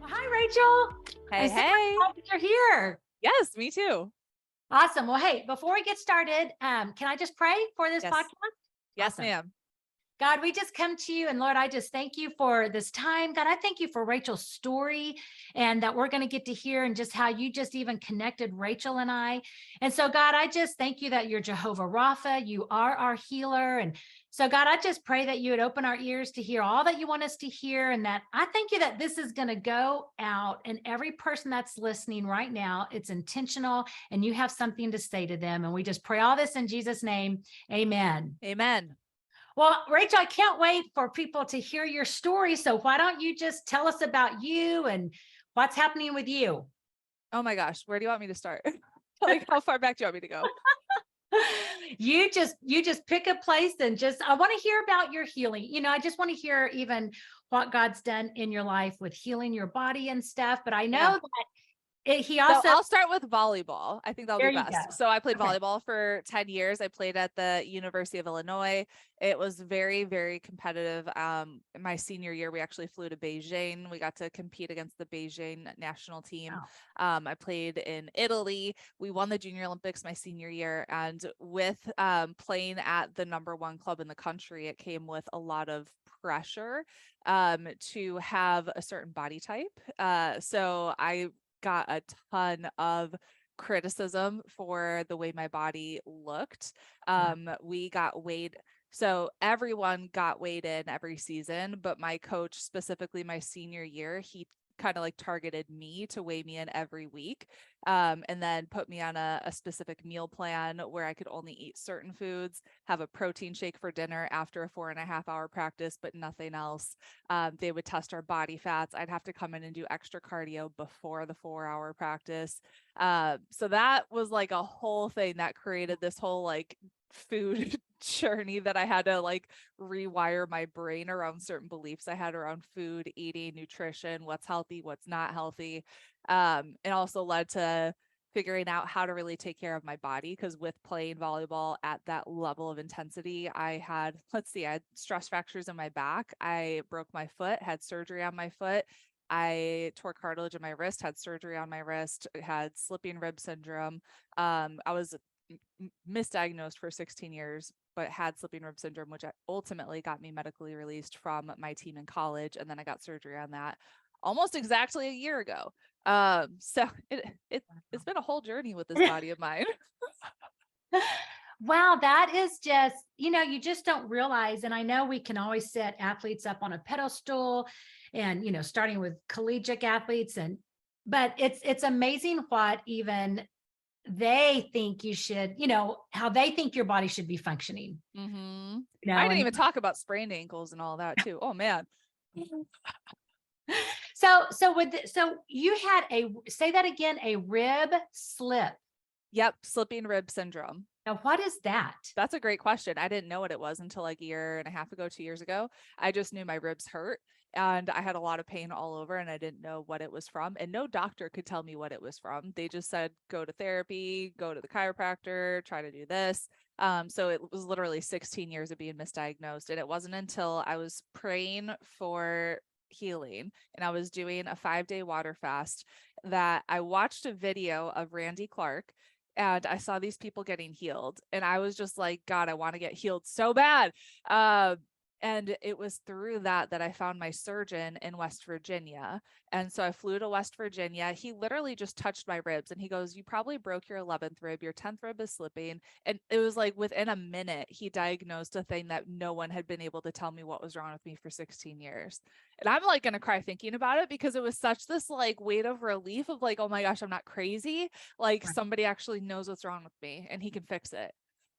Well, hi, Rachel. Hey, I'm so hey. glad that you're here. Yes, me too. Awesome. Well, hey, before we get started, can I just pray for this Yes. podcast? Yes, Awesome. ma'am. God, we just come to you. And Lord, I just thank you for this time. God, I thank you for Rachel's story and that we're going to get to hear and just how you just even connected Rachel and I. And so, God, I just thank you that you're Jehovah Rapha. You are our healer. And so, God, I just pray that you would open our ears to hear all that you want us to hear. And that I thank you that this is going to go out and every person that's listening right now, it's intentional and you have something to say to them. And we just pray all this in Jesus' name. Amen. Amen. Well, Rachel, I can't wait for people to hear your story. So why don't you just tell us about you and what's happening with you? Oh my gosh, where do you want me to start? Like, how far back do you want me to go? You just pick a place and just I want to hear about your healing. I just want to hear even what God's done in your life with healing your body and stuff. But I Yeah. know that he So also I'll start with volleyball. I think that'll there be you go. best. So I played Okay. volleyball for 10 years. I played at the University of Illinois. It was very, very competitive. My senior year, we actually flew to Beijing. We got to compete against the Beijing national team. Wow. I played in Italy. We won the Junior Olympics my senior year. And with playing at the #1 club in the country, it came with a lot of pressure to have a certain body type. So I got a ton of criticism for the way my body looked. Wow. We got weighed. So everyone got weighed in every season, but my coach, specifically my senior year, he kind of like targeted me to weigh me in every week, and then put me on a specific meal plan where I could only eat certain foods, have a protein shake for dinner after a 4.5 hour practice, but nothing else. They would test our body fats. I'd have to come in and do extra cardio before the 4 hour practice. So that was like a whole thing that created this whole like food journey that I had to like rewire my brain around certain beliefs I had around food, eating, nutrition, what's healthy, what's not healthy. It also led to figuring out how to really take care of my body because with playing volleyball at that level of intensity, I had stress fractures in my back. I broke my foot, had surgery on my foot. I tore cartilage in my wrist, had surgery on my wrist, had slipping rib syndrome. I was misdiagnosed for 16 years, but had slipping rib syndrome, which ultimately got me medically released from my team in college. And then I got surgery on that almost exactly a year ago. So it's been a whole journey with this body of mine. Wow, that is just, you just don't realize. And I know we can always set athletes up on a pedestal and, starting with collegiate athletes but it's amazing what even they think you should, how they think your body should be functioning, Mm-hmm. I didn't and even talk about sprained ankles and all that too. Oh man. so you had say that again, a rib slip. Yep. Slipping rib syndrome. Now, what is that? That's a great question. I didn't know what it was until like a year and a half ago, 2 years ago. I just knew my ribs hurt and I had a lot of pain all over and I didn't know what it was from. And no doctor could tell me what it was from. They just said, go to therapy, go to the chiropractor, try to do this. So it was literally 16 years of being misdiagnosed. And it wasn't until I was praying for healing and I was doing a 5-day water fast that I watched a video of Randy Clark and I saw these people getting healed and I was just like, God, I want to get healed so bad. And it was through that I found my surgeon in West Virginia. And so I flew to West Virginia. He literally just touched my ribs and he goes, you probably broke your 11th rib. Your 10th rib is slipping. And it was like within a minute, he diagnosed a thing that no one had been able to tell me what was wrong with me for 16 years. And I'm like going to cry thinking about it because it was such this like weight of relief of like, oh my gosh, I'm not crazy. Like somebody actually knows what's wrong with me and he can fix it.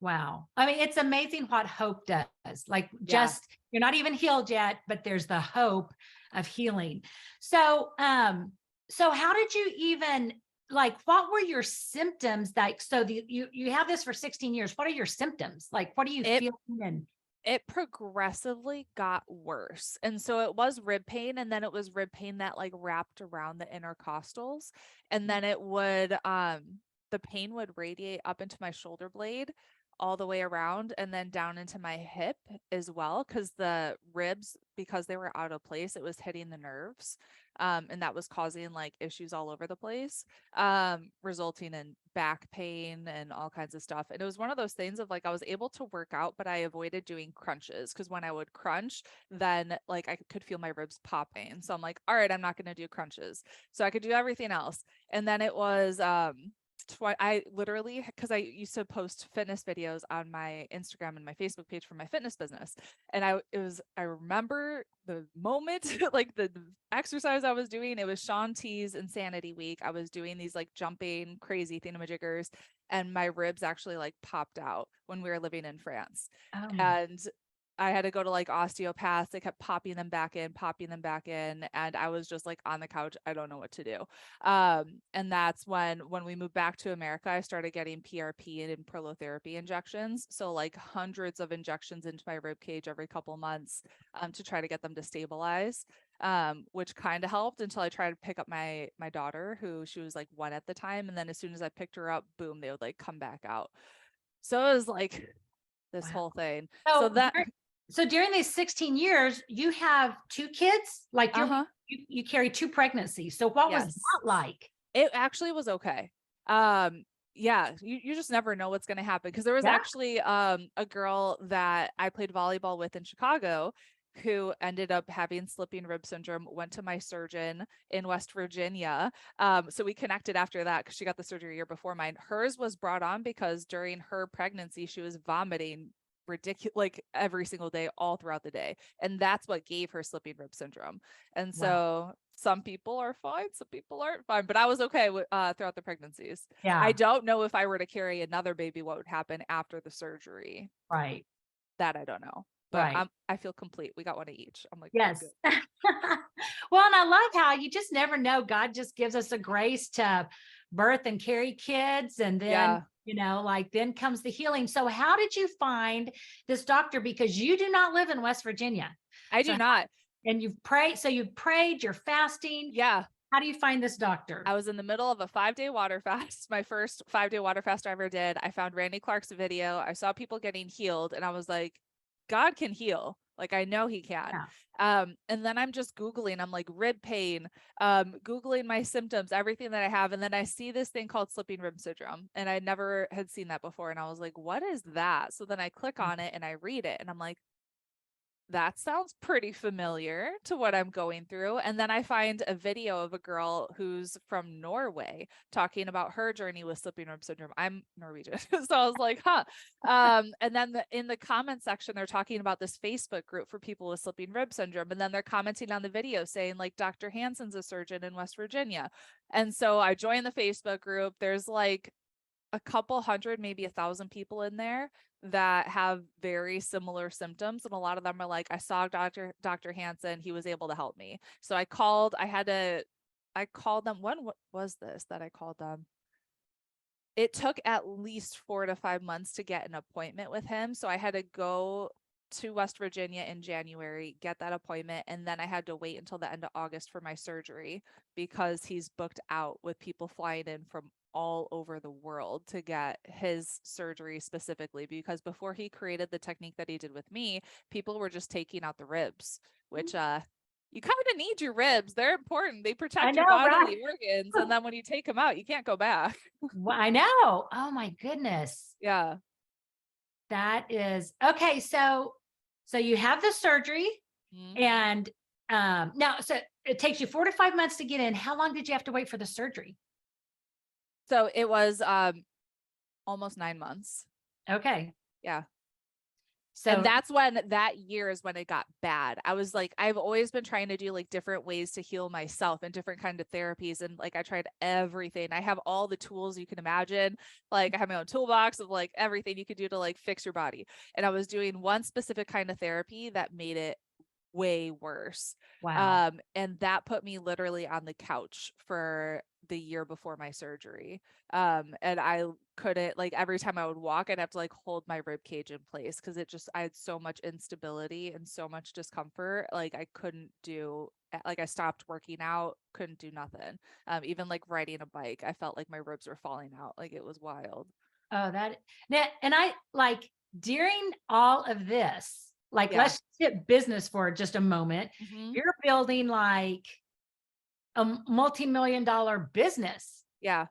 Wow. I mean, it's amazing what hope does. Like Yeah. just you're not even healed yet, but there's the hope of healing. So how did you even like what were your symptoms like you have this for 16 years. What are your symptoms? Like what are you feeling and It progressively got worse. And so it was rib pain and then it was rib pain that like wrapped around the intercostals and then it would the pain would radiate up into my shoulder blade all the way around and then down into my hip as well because the ribs because they were out of place, it was hitting the nerves. And that was causing like issues all over the place, resulting in back pain and all kinds of stuff. And it was one of those things of like, I was able to work out, but I avoided doing crunches because when I would crunch, then like I could feel my ribs popping. So I'm like, all right, I'm not going to do crunches. So I could do everything else. And then it was, I literally, because I used to post fitness videos on my Instagram and my Facebook page for my fitness business. And I remember the moment, like the exercise I was doing, it was Shaun T's Insanity Week. I was doing these like jumping crazy thingamajiggers, and my ribs actually like popped out when we were living in France. Oh my. And I had to go to like osteopaths. They kept popping them back in, and I was just like on the couch. I don't know what to do. And that's when we moved back to America, I started getting PRP and prolotherapy injections. So like hundreds of injections into my rib cage every couple months, to try to get them to stabilize, which kind of helped until I tried to pick up my daughter, who she was like 1 at the time. And then as soon as I picked her up, boom, they would like come back out. So it was like this Wow. whole thing. So So, that, so during these 16 years, you have 2 kids, like uh-huh. you carry 2 pregnancies. So what was Yes. that like? It actually was okay. Yeah, you just never know what's going to happen, because there was Yeah. actually a girl that I played volleyball with in Chicago who ended up having slipping rib syndrome, went to my surgeon in West Virginia. So we connected after that because she got the surgery a year before mine. Hers was brought on because during her pregnancy, she was vomiting ridiculous like every single day all throughout the day, and that's what gave her slipping rib syndrome. And Wow. so some people are fine, some people aren't fine, but I was okay with throughout the pregnancies. I Yeah. don't know if I were to carry another baby, what would happen after the surgery. Right. That I don't know, but Right. I feel complete. We got one of each. I'm like, we're Yes. good. Well, and I love how you just never know. God just gives us a grace to birth and carry kids. And then, Yeah, like then comes the healing. So how did you find this doctor? Because you do not live in West Virginia. I So, do not. and you've prayed. So you've prayed, you're fasting. Yeah, How do you find this doctor? I was in the middle of a 5-day water fast. My first 5-day water fast I ever did. I found Randy Clark's video. I saw people getting healed, and I was like, God can heal. Like, I know he can. Yeah. And then I'm just Googling, I'm like rib pain, Googling my symptoms, everything that I have. And then I see this thing called slipping rib syndrome. And I never had seen that before. And I was like, what is that? So then I click on it and I read it, and I'm like, that sounds pretty familiar to what I'm going through. And then I find a video of a girl who's from Norway talking about her journey with slipping rib syndrome. I'm Norwegian. So I was like, huh. And then in the comment section, they're talking about this Facebook group for people with slipping rib syndrome. And then they're commenting on the video saying like, Dr. Hansen's a surgeon in West Virginia. And so I joined the Facebook group. There's like a couple hundred, maybe 1,000 people in there that have very similar symptoms. And a lot of them are like, I saw Dr. Hansen, he was able to help me. So I called them. When was this that I called them? It took at least 4 to 5 months to get an appointment with him. So I had to go to West Virginia in January, get that appointment. And then I had to wait until the end of August for my surgery because he's booked out with people flying in from all over the world to get his surgery specifically, because before he created the technique that he did with me, people were just taking out the ribs, which you kind of need your ribs. They're important. They I protect know, your right? bodily organs. And then when you take them out, you can't go back. Well, I know. Oh my goodness. Yeah. That is okay. So you have the surgery, Mhm. and now so it takes you 4 to 5 months to get in. How long did you have to wait for the surgery? So it was almost 9 months. Okay. Yeah. And So that's when that year is when it got bad. I was like, I've always been trying to do like different ways to heal myself and different kind of therapies. And like, I tried everything. I have all the tools you can imagine. Like I have my own toolbox of like everything you could do to like fix your body. And I was doing one specific kind of therapy that made it way worse. wow. And that put me literally on the couch for the year before my surgery. And I couldn't, like, every time I would walk, I'd have to like hold my rib cage in place because I had so much instability and so much discomfort. Like I couldn't do, like I stopped working out, couldn't do nothing. Even like riding a bike, I felt like my ribs were falling out. Like it was wild. Oh, that now, and I like during all of this, Like, Yeah. let's hit business for just a moment. Hmm. You're building like a multi-million dollar business, Yeah.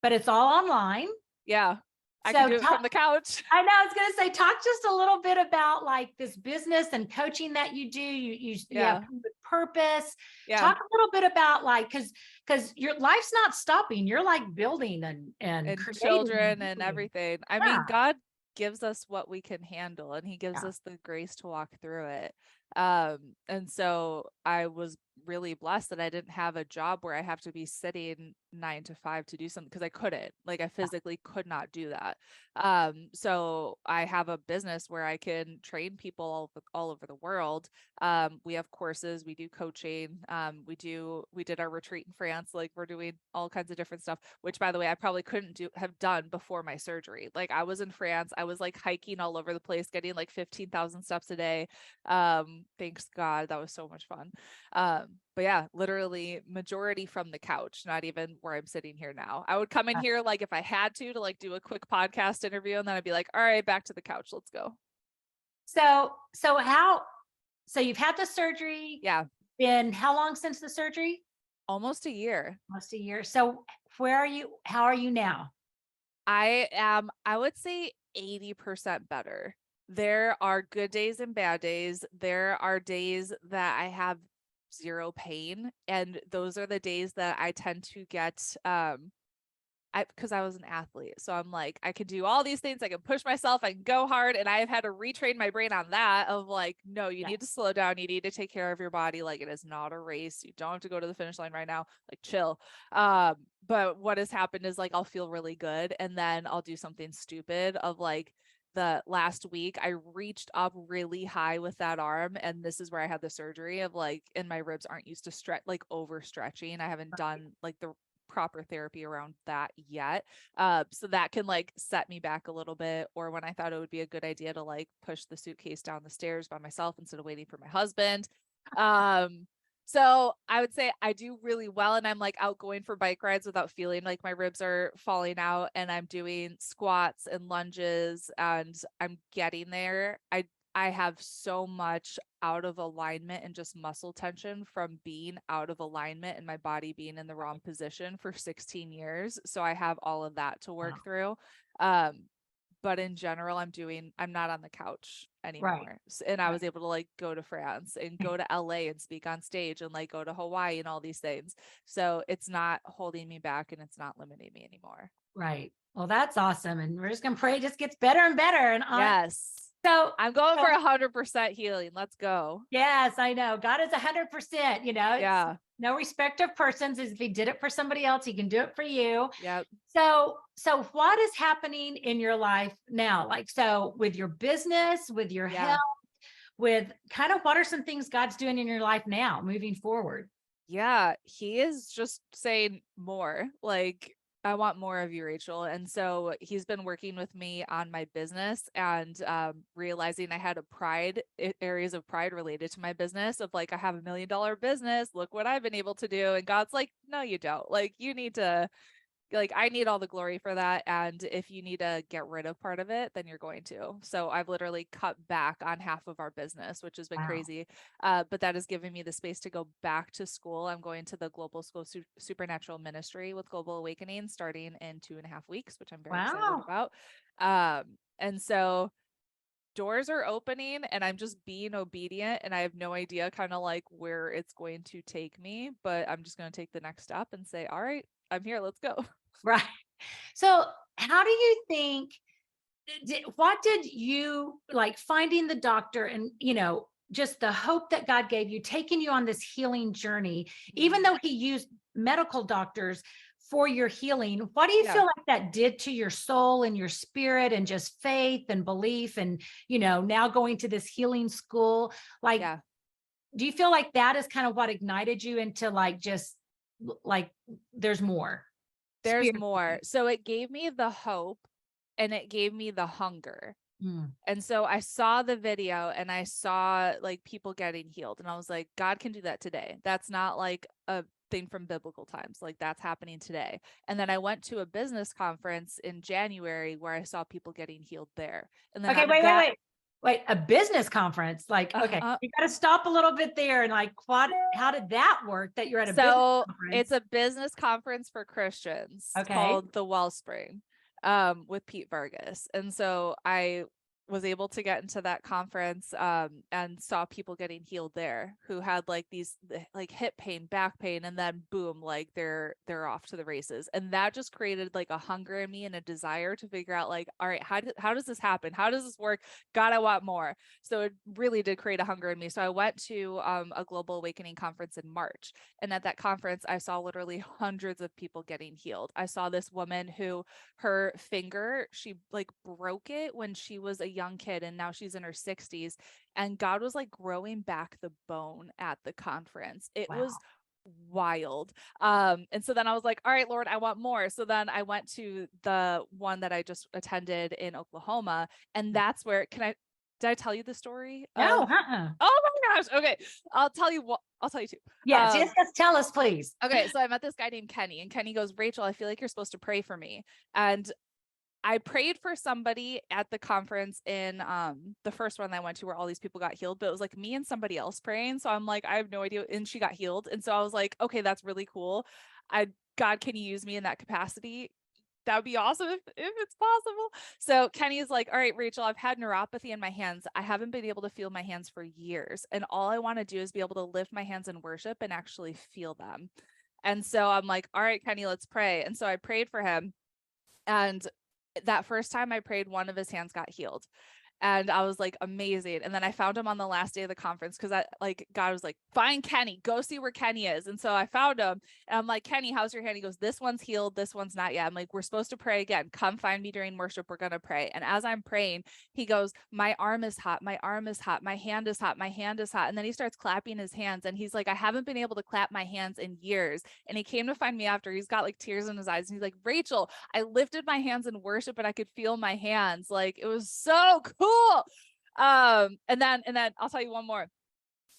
but it's all online. Yeah. I can So do it from the couch. I know, I was going to say, talk just a little bit about like this business and coaching that you do. You have Yeah. purpose. Yeah. Talk a little bit about like, because your life's not stopping. You're like building and And creating and children and doing. everything. I Yeah, mean, God gives us what we can handle and he gives yeah, us the grace to walk through it. And so I was really blessed that I didn't have a job where I have to be sitting 9 to 5 to do something because I couldn't, like I yeah. physically could not do that. So I have a business where I can train people all over the world. We have courses, we do coaching, we did our retreat in France, like we're doing all kinds of different stuff, which by the way, I probably couldn't have done before my surgery. Like I was in France, I was like hiking all over the place, getting like 15,000 steps a day. Thanks God, that was so much fun. But yeah, literally majority from the couch, not even where I'm sitting here now. I would come in here like if I had to like do a quick podcast interview and then I'd be like, all right, back to the couch, let's go. So you've had the surgery. Yeah, Been how long since the surgery? almost a year. Almost a year. So where are you? How are you now? I am, I would say 80% better. There are good days and bad days. There are days that I have zero pain. And those are the days that I tend to get because I was an athlete. So I'm like, I can do all these things. I can push myself, I can go hard. And I have had to retrain my brain on that of like, no, you Yeah. need to slow down. You need to take care of your body. Like it is not a race. You don't have to go to the finish line right now. Like chill. But what has happened is like I'll feel really good and then I'll do something stupid of like the last week I reached up really high with that arm and this is where I had the surgery of like and my ribs aren't used to stretch like over stretching. I haven't done like the proper therapy around that yet. So that can like set me back a little bit. Or when I thought it would be a good idea to like push the suitcase down the stairs by myself instead of waiting for my husband. So I would say I do really well and I'm like out going for bike rides without feeling like my ribs are falling out and I'm doing squats and lunges and I'm getting there. I have so much out of alignment and just muscle tension from being out of alignment and my body being in the wrong position for 16 years. So I have all of that to work Wow. through. But in general, I'm not on the couch Right. anymore. And I Right. was able to like go to France and go to LA and speak on stage and like go to Hawaii and all these things. So it's not holding me back and it's not limiting me anymore. Right. Well, that's awesome. And we're just going to pray it just gets better and better. And Yes. so, I'm going so for 100% healing. Let's go. yes, I know. God is 100%, it's Yeah. no respect of persons. If he did it for somebody else, he can do it for you. Yep. So what is happening in your life now? Like, so with your business, with your Yeah. health, with kind of what are some things God's doing in your life now moving forward? Yeah. He is just saying more. Like, I want more of you, Rachel. And so he's been working with me on my business and realizing I had areas of pride related to my business of like, I have $1 million business. Look what I've been able to do. And God's like, no, you don't. Like, you need to like I need all the glory for that. And if you need to get rid of part of it, then you're going to. So I've literally cut back on half of our business, which has been Wow. crazy. But that has given me the space to go back to school. I'm going to the Global School Supernatural Ministry with Global Awakening starting in 2.5 weeks, which I'm very excited Wow. about. And so doors are opening and I'm just being obedient and I have no idea kind of like where it's going to take me, but I'm just going to take the next step and say, all right, I'm here, let's go. Right. So how do you think, what did you like finding the doctor and, just the hope that God gave you, taking you on this healing journey, even though he used medical doctors for your healing, what do you Yeah. feel like that did to your soul and your spirit and just faith and belief and, now going to this healing school? Like, Yeah. do you feel like that is kind of what ignited you into like, just like, there's more? There's Spirit. more. So it gave me the hope and it gave me the hunger. Mm. And so I saw the video and I saw like people getting healed and I was like, God can do that today. That's not like a thing from biblical times. Like that's happening today. And then I went to a business conference in January where I saw people getting healed there. And then Okay, out of wait, wait, that, wait. Wait, a business conference? Like, okay, you got to stop a little bit there. And like, how did that work that you're at a business conference? It's a business conference for Christians called the Wellspring, with Pete Vargas. And so I was able to get into that conference, and saw people getting healed there who had like these like hip pain, back pain, and then boom, like they're off to the races. And that just created like a hunger in me and a desire to figure out like, all right, how does this happen? How does this work? God, I want more. So it really did create a hunger in me. So I went to a Global Awakening conference in March. And at that conference, I saw literally hundreds of people getting healed. I saw this woman who her finger, she like broke it when she was a young kid, and now she's in her 60s. And God was like growing back the bone at the conference. It was wild. And so then I was like, all right, Lord, I want more. So then I went to the one that I just attended in Oklahoma. And that's where, did I tell you the story? No, Oh my gosh. Okay. I'll tell you too. Yes, tell us, please. Okay. So I met this guy named Kenny, and Kenny goes, Rachel, I feel like you're supposed to pray for me. And I prayed for somebody at the conference in the first one that I went to where all these people got healed, but it was like me and somebody else praying. So I'm like, I have no idea. And she got healed. And so I was like, okay, that's really cool. God, can you use me in that capacity? That would be awesome if it's possible. So Kenny is like, all right, Rachel, I've had neuropathy in my hands. I haven't been able to feel my hands for years. And all I want to do is be able to lift my hands in worship and actually feel them. And so I'm like, all right, Kenny, let's pray. And so I prayed for him. And that first time I prayed, one of his hands got healed. And I was like, amazing. And then I found him on the last day of the conference because God was like, find Kenny, go see where Kenny is. And so I found him and I'm like, Kenny, how's your hand? He goes, this one's healed. This one's not yet. I'm like, we're supposed to pray again. Come find me during worship. We're going to pray. And as I'm praying, he goes, my arm is hot. My arm is hot. My hand is hot. My hand is hot. And then he starts clapping his hands. And he's like, I haven't been able to clap my hands in years. And he came to find me after. He's got like tears in his eyes. And he's like, Rachel, I lifted my hands in worship and I could feel my hands. Like, it was so cool. And then I'll tell you one more.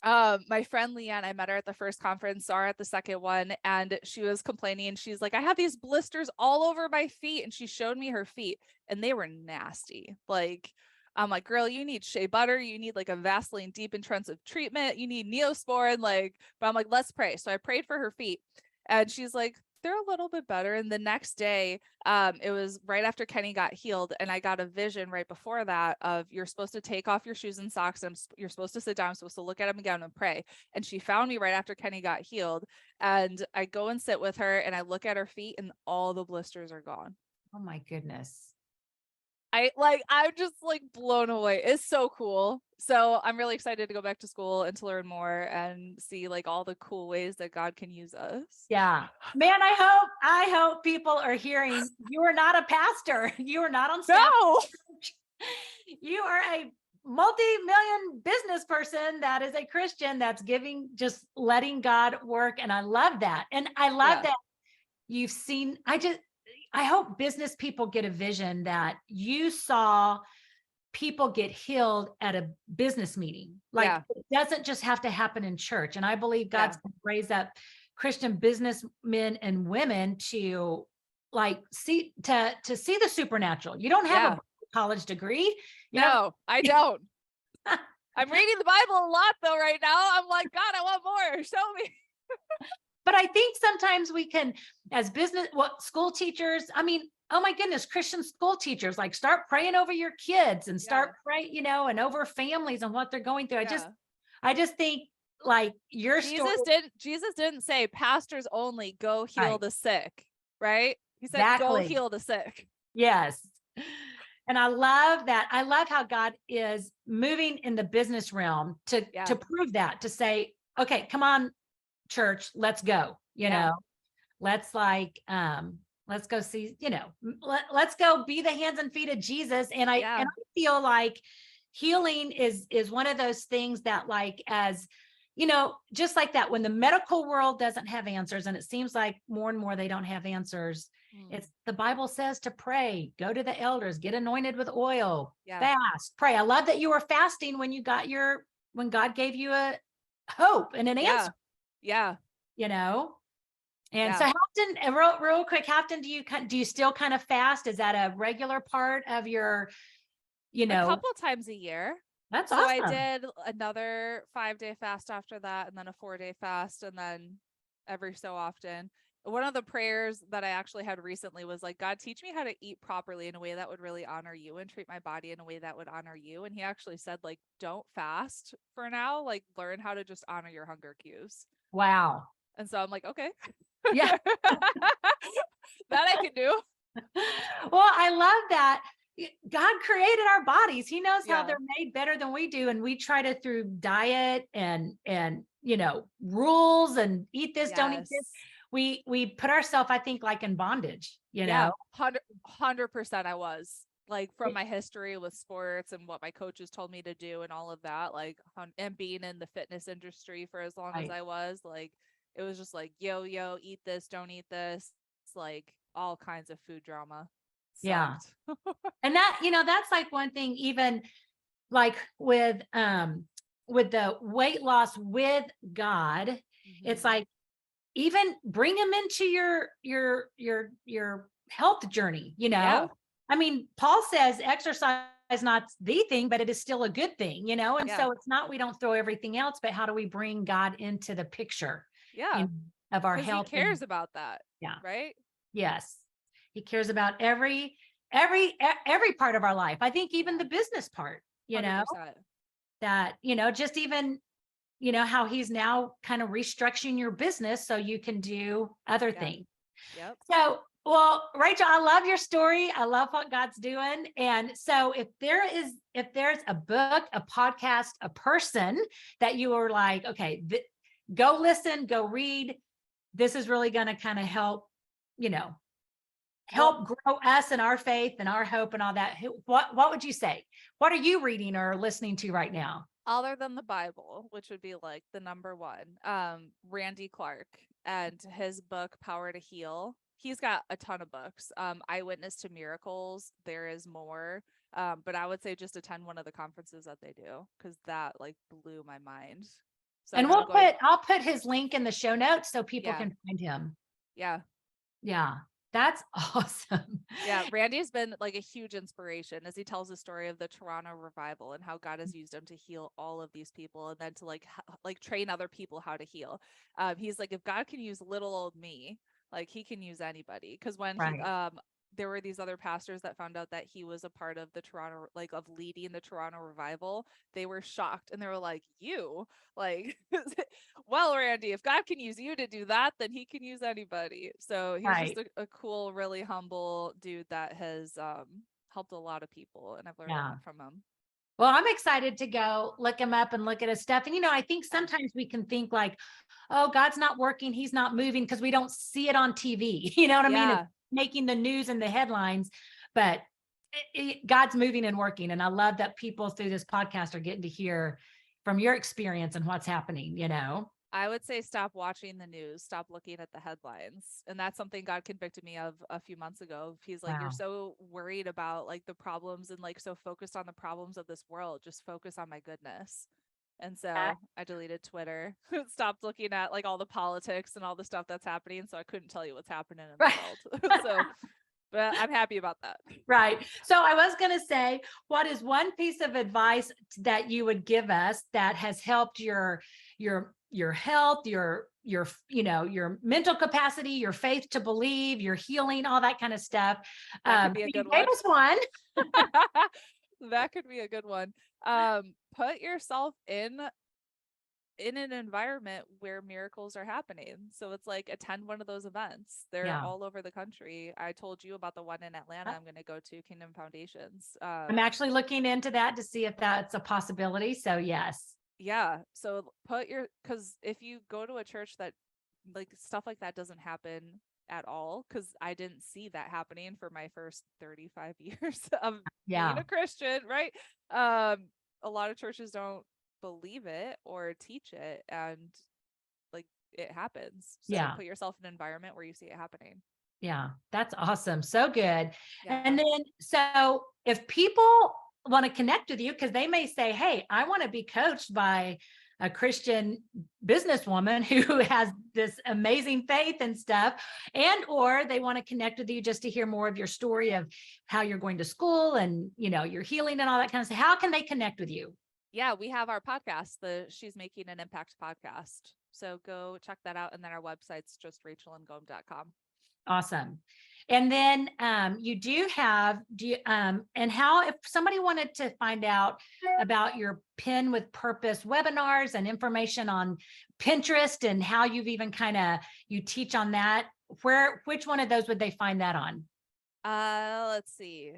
My friend Leanne, I met her at the first conference, saw her at the second one, and she was complaining. And she's like, I have these blisters all over my feet. And she showed me her feet and they were nasty. Like, I'm like, girl, you need shea butter. You need like a Vaseline deep intensive treatment. You need Neosporin. Like, but I'm like, let's pray. So I prayed for her feet and she's like, they're a little bit better. And the next day, it was right after Kenny got healed. And I got a vision right before that of you're supposed to take off your shoes and socks. And you're supposed to sit down. I'm supposed to look at him again and pray. And she found me right after Kenny got healed. And I go and sit with her and I look at her feet and all the blisters are gone. Oh my goodness. I'm just like blown away. It's so cool. So I'm really excited to go back to school and to learn more and see like all the cool ways that God can use us. Yeah, man, I hope people are hearing you are not a pastor. You are not on staff. No. You are a multi-million business person that is a Christian that's just letting God work. And I love that. And I love that you've seen, I hope business people get a vision that you saw people get healed at a business meeting. Like it doesn't just have to happen in church. And I believe God's going to raise up Christian businessmen and women to like see the supernatural. You don't have a college degree. No, I don't. I'm reading the Bible a lot though right now. I'm like, God, I want more. Show me. But I think sometimes we can, as school teachers, I mean, oh my goodness, Christian school teachers, like start praying over your kids and start praying, and over families and what they're going through. I just think like Jesus didn't say pastors only go heal the sick, right? He said, go heal the sick. Yes. And I love that. I love how God is moving in the business realm to prove that, to say, okay, come on, church, let's go, let's go see, let's go be the hands and feet of Jesus. And I feel like healing is one of those things that like, as just like that, when the medical world doesn't have answers, and it seems like more and more they don't have answers, it's the Bible says to pray, go to the elders, get anointed with oil, fast, pray. I love that you were fasting when God gave you a hope and an answer. Yeah. And so how often, real quick, how often do you still kind of fast? Is that a regular part of your, a couple times a year? That's So I awesome. did another 5-day fast after that, and then a 4-day fast, and then every so often. One of the prayers that I actually had recently was like, God, teach me how to eat properly in a way that would really honor you and treat my body in a way that would honor you. And he actually said, like, don't fast for now, like, learn how to just honor your hunger cues. Wow. And so I'm like, okay, Yeah. that I can do. Well, I love that. God created our bodies. He knows how Yeah. they're made better than we do. And we try to through diet and rules and eat this, don't eat this. Yes. We put ourselves, I think, like in bondage, Yeah. 100% I was. Like from Y- my history with sports and what my coaches told me to do and all of that, like and being in the fitness industry for as long as Right. I was, like it was just like yo, eat this, don't eat this. It's like all kinds of food drama. Yeah. Sucked. And that, that's like one thing, even like with the weight loss with God, it's Mhm. like even bring him into your health journey, Yeah. I mean, Paul says exercise is not the thing, but it is still a good thing, and Yeah. so it's not, we don't throw everything else, but how do we bring God into the picture, you Yeah. know, of our Because he health? And cares about that. yeah, Right. yes, he cares about every part of our life. I think even Yeah. the business part, 100%. that, just even, how he's now kind of restructuring your business so you can do other Yeah. things. Yep. So, well, Rachel, I love your story. I love what God's doing. And so if there's a book, a podcast, a person that you are like, okay, go listen, go read. This is really going to kind of you know, Well, help grow us and our faith and our hope and all that. What would you say? What are you reading or listening to right now? other than the Bible, which would be like the number one, Randy Clark and his book Power to Heal. He's got a ton of books. Eyewitness to Miracles, There Is More. But I would say just attend one of the conferences that they do because that like blew my mind. So I And know I'm going. I'll put his link in the show notes so people Yeah, can find him. yeah, Yeah, that's awesome. yeah. Randy's been like a huge inspiration as he tells the story of the Toronto revival and how God has used him to heal all of these people and then to like train other people how to heal. He's like, if God can use little old me, like he can use anybody. Because when he Right. there were these other pastors that found out that he was a part of the Toronto, like of leading the Toronto revival. They were shocked and they were like, you like, well, Randy, if God can use you to do that, then he can use anybody. So he's just Right. a cool, really humble dude that has helped a lot of people. And I've learned a Yeah. lot from him. Well, I'm excited to go look him up and look at his stuff. And, I think Yeah. sometimes we can think like, oh, God's not working. He's not moving because we don't see it on TV. You know what I mean? It's Yeah. making the news and the headlines, but God's moving and working. And I love that people through this podcast are getting to hear from your experience and what's happening. I would say stop watching the news, stop looking at the headlines. And that's something God convicted me of a few months ago. He's like, you're Wow. so worried about like the problems and like so focused on the problems of this world. Just focus on my goodness. And Uh, so I deleted Twitter, stopped looking at like all the politics and all the stuff that's happening. So I couldn't tell you what's happening in the Right. world. So, but I'm happy about that. Right. So I was going to say, what is one piece of advice that you would give us that has helped your health, your mental capacity, your faith to believe, your healing, all that kind of stuff? That could be a You good gave one. us one. That could be a good one. Put yourself in an environment where miracles are happening. So it's like attend one of those events. They're Yeah. all over the country. I told you about the one in Atlanta I'm going to go to, Kingdom Foundations. I'm actually looking into that to see if that's a possibility. So yes. Yeah. So because if you go to a church that like stuff like that doesn't happen at all, because I didn't see that happening for my first 35 years of being Yeah. a Christian, right? A lot of churches don't believe it or teach it, and like it happens. So Yeah. put yourself in an environment where you see it happening. Yeah, that's awesome. So good. Yeah. And then, so if people want to connect with you, because they may say, hey, I want to be coached by a Christian businesswoman who has this amazing faith and stuff, or they want to connect with you just to hear more of your story of how you're going to school and, your healing and all that kind of stuff. How can they connect with you? Yeah, we have our podcast, the She's Making an Impact podcast. So go check that out. And then our website's just rachelandgome.com. Awesome. And then you do have, and how, if somebody wanted to find out about your Pin with Purpose webinars and information on Pinterest and how you've even you teach on that, which one of those would they find that on? Let's see.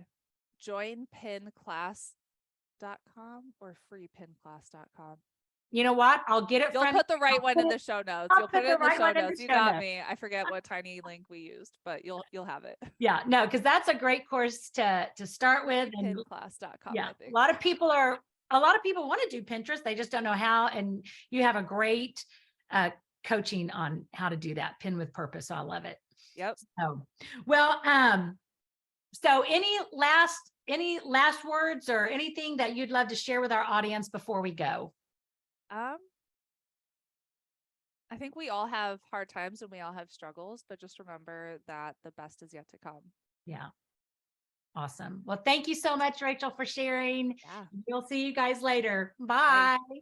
Joinpinclass.com or freepinclass.com. You know what? I'll get it. You'll put the right one in the show notes. You'll put it in the show notes. You got me. I forget what tiny link we used, but you'll have it. Yeah, no, because that's a great course to start with. And Pinclass.com. yeah, I think. a lot of people want to do Pinterest. They just don't know how. And you have a great coaching on how to do that. Pin with Purpose. So I love it. Yep. So, well, so any last words or anything that you'd love to share with our audience before we go? I think we all have hard times and we all have struggles, but just remember that the best is yet to come. Yeah. Awesome. Well, thank you so much, Rachel, for sharing. Yeah. We'll see you guys later. Bye. Bye.